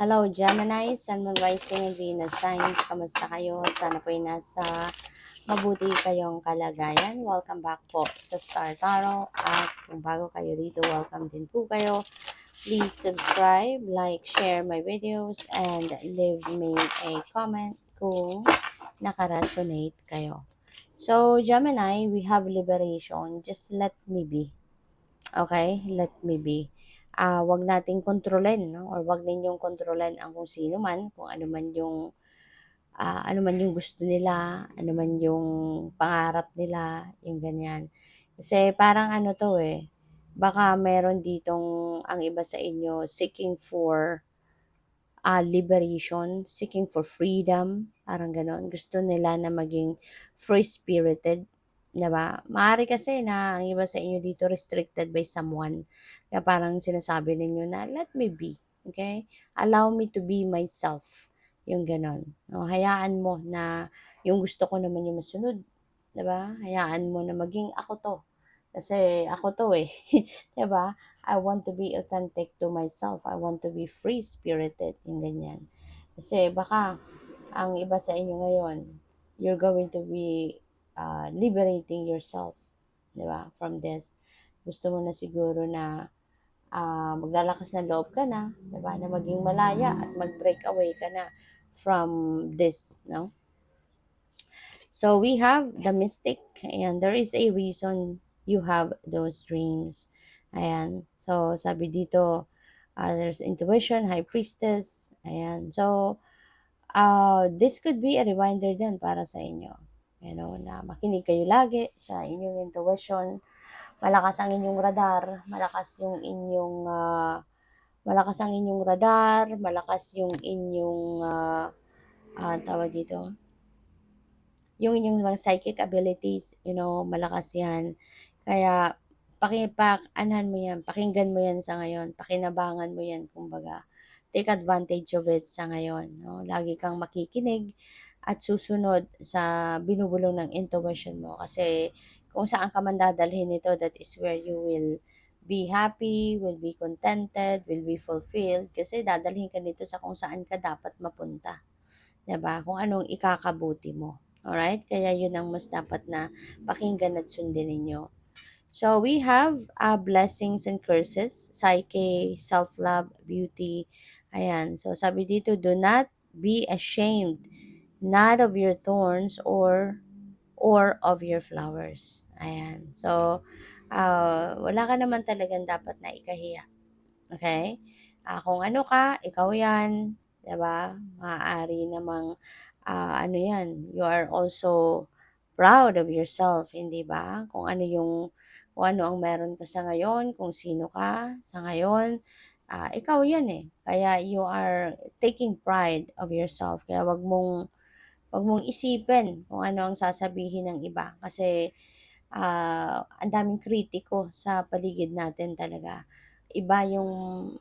Hello Gemini, Sun, Moon, Rising, and Venus signs. Kamusta kayo? Sana po'y nasa mabuti kayong kalagayan. Welcome back po sa Star Tarot. At kung bago kayo dito, welcome din po kayo. Please subscribe, like, share my videos, and leave me a comment kung nakaresonate kayo. So Gemini, we have liberation. Just let me be. Okay? Let me be. Wag nating kontrolin, no? Or wag ninyong kontrolin ang kung sino man, kung ano man yung gusto nila, ano man yung pangarap nila, yung ganyan. Kasi parang ano to baka meron ditong ang iba sa inyo seeking for liberation, seeking for freedom, parang gano'n. Gusto nila na maging free-spirited, 'di ba? Maaari kasi na ang iba sa inyo dito restricted by someone. Kaya parang sinasabi ninyo na, "Let me be." Okay? "Allow me to be myself." Yung gano'n. O, hayaan mo na yung gusto ko naman yung masunod, 'di ba? Hayaan mo na maging ako 'to. Kasi ako 'to, 'di ba? I want to be authentic to myself. I want to be free-spirited, yung ganyan. Kasi baka ang iba sa inyo ngayon, you're going to be liberating yourself, di ba, from this. Gusto mo na siguro na maglalakas ng loob ka na, di ba, na maging malaya at mag-break away ka na from this, no? So we have the mystic, and there is a reason you have those dreams. Ayan. So sabi dito, there's intuition, high priestess. Ayan. So this could be a reminder din para sa inyo. You know, na makinig kayo lagi sa inyong intuition. Malakas ang inyong radar, malakas ang inyong radar, malakas yung inyong tawag dito, yung inyong mga psychic abilities, malakas yan. Kaya, anhan mo yan, pakinggan mo yan sa ngayon, pakinabangan mo yan, kumbaga. Take advantage of it sa ngayon. No? Lagi kang makikinig at susunod sa binubulong ng intuition mo. Kasi, kung saan ka man dadalhin ito, that is where you will be happy, will be contented, will be fulfilled. Kasi dadalhin ka nito sa kung saan ka dapat mapunta. 'Di ba? Kung anong ikakabuti mo. Alright? Kaya yun ang mas dapat na pakinggan at sundin ninyo. So we have blessings and curses, psyche, self-love, beauty. Ayan. So sabi dito, do not be ashamed, not of your thorns or of your flowers. Ayan. So wala ka naman talagang dapat na ikahiya. Okay? Kung ano ka, ikaw yan. 'Di ba? Maaari namang ano yan, you are also proud of yourself, hindi ba? Kung ano ang meron ka sa ngayon, kung sino ka sa ngayon, ikaw yan Kaya you are taking pride of yourself. Kaya wag mong isipin kung ano ang sasabihin ng iba kasi ang daming kritiko sa paligid natin talaga.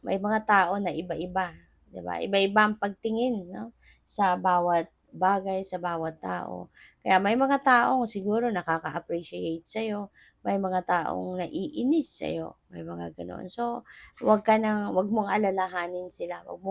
May mga tao na iba-iba, 'di ba? Iba-iba ang pagtingin, no? Sa bawat bagay, sa bawat tao. Kaya may mga taong siguro nakaka-appreciate sa'yo, may mga taong naiinis sa'yo, may mga gano'n. So, wag mong alalahanin sila, wag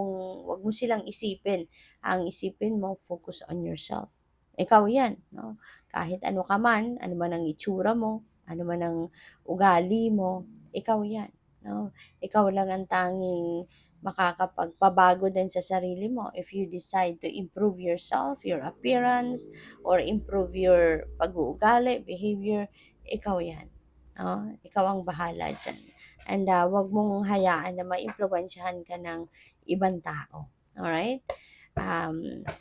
mo silang isipin. Ang isipin mo, focus on yourself. Ikaw 'yan, no? Kahit ano ka man, ano man ang itsura mo, ano man ang ugali mo, ikaw 'yan, no? Ikaw lang ang tanging makakapagpabago din sa sarili mo if you decide to improve yourself, your appearance, or improve your pag-uugali, behavior, ikaw 'yan, no? Ikaw ang bahala diyan. And 'wag mong hayaan na maimpluwensyahan ka ng ibang tao, alright?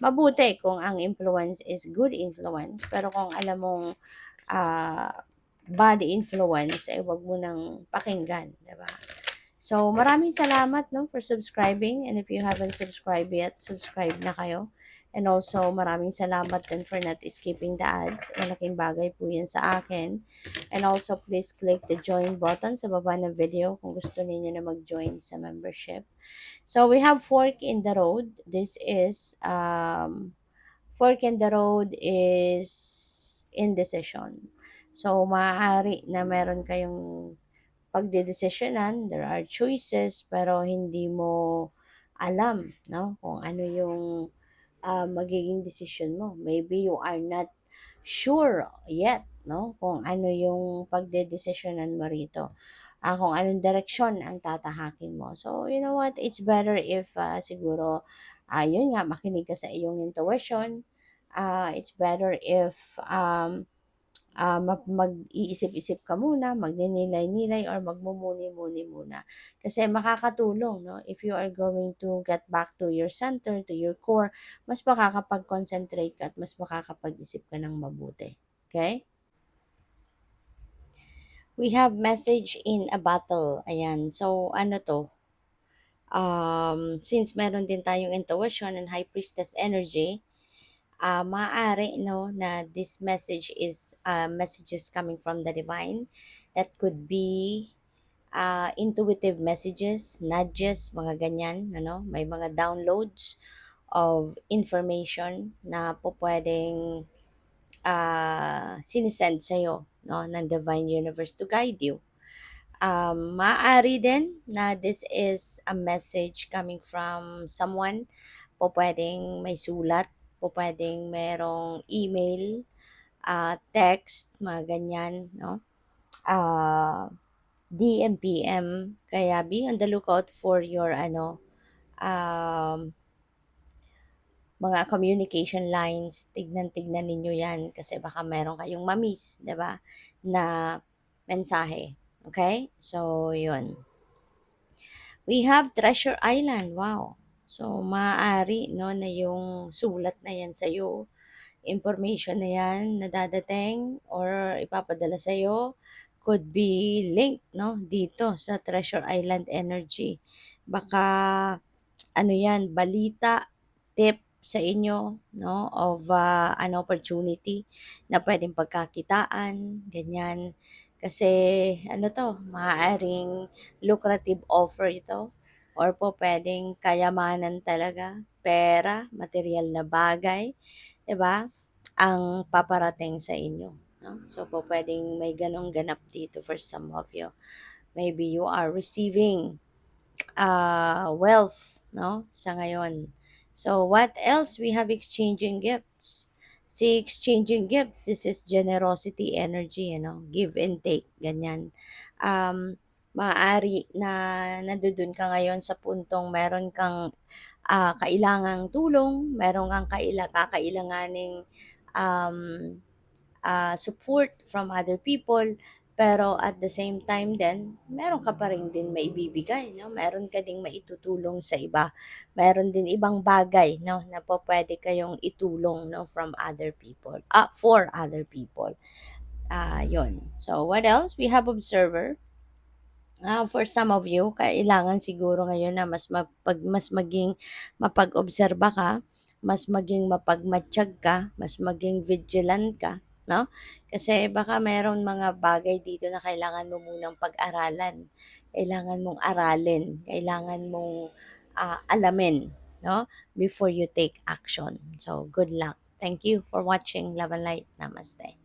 Mabuti kung ang influence is good influence, pero kung alam mong ah, bad influence, wag mo nang pakinggan, 'di ba? So, maraming salamat no for subscribing, and if you haven't subscribed yet, subscribe na kayo. And also, maraming salamat din for not skipping the ads. Malaking bagay po yan sa akin. And also, please click the join button sa baba ng video kung gusto niyo na mag-join sa membership. So we have fork in the road. This is fork in the road is indecision. So maaari na meron kayong pagdedesisyonan, there are choices pero hindi mo alam, no, kung ano yung magiging decision mo. Maybe you are not sure yet, no, kung ano yung pagdedesisyonan mo rito. Kung anong direksyon ang tatahakin mo. So, you know what, it's better if siguro, yun nga, makinig ka sa iyong intuition. It's better if mag-iisip-isip ka muna, magninilay-nilay or magmumuni-muni muna. Kasi makakatulong, no? If you are going to get back to your center, to your core, mas makakapag-concentrate ka at mas makakapag-isip ka ng mabuti. Okay? We have message in a battle. Ayan. So, ano to? Since meron din tayong intuition and high priestess energy, maaari no na this message is messages coming from the divine. That could be intuitive messages, nudges, mga ganyan, ano, may mga downloads of information na po pwedeng sinisend sa'yo, no, ng divine universe to guide you. Maaari din na this is a message coming from someone, po pwedeng may sulat, po pwedeng merong email, text, mga ganyan, no? DM, PM. Kaya be on the lookout for your um, mga communication lines. Tignan-tignan ninyo yan kasi baka meron kayong mamiss, 'di ba? Na mensahe. Okay? So, yun. We have Treasure Island. Wow. So, maaari no na yung sulat na yan sa'yo, information na yan na dadating or ipapadala sa'yo could be linked no dito sa Treasure Island energy. Baka ano yan, balita, tip sa inyo no of an opportunity na pwedeng pagkakitaan, ganyan. Kasi ano to, maaaring lucrative offer ito or po pwedeng kayamanan talaga, pera, material na bagay, 'di ba? Ang paparating sa inyo, no? So po pwedeng may ganong ganap dito for some of you. Maybe you are receiving wealth, no, sa ngayon. So, what else? We have exchanging gifts. Si exchanging gifts, this is generosity energy, you know, give and take, ganyan. Maaari na nandun ka ngayon sa puntong meron kang kailangang tulong, meron kang kakailanganing um, support from other people, pero at the same time din, meron ka pa rin din maibibigay, no? Meron ka ding maitutulong sa iba. Meron din ibang bagay, no, na po pwede kayong itulong, no, from other people, for other people. Yun. So, what else? We have observer. For some of you, kailangan siguro ngayon na mas maging mapag-obserba ka, mas maging mapagmatyag ka, mas maging vigilant ka, no? Kasi baka mayroon mga bagay dito na kailangan mo munang pag-aralan. Kailangan mong aralin, kailangan mong alamin, no? Before you take action. So, good luck. Thank you for watching Love and Light. Namaste.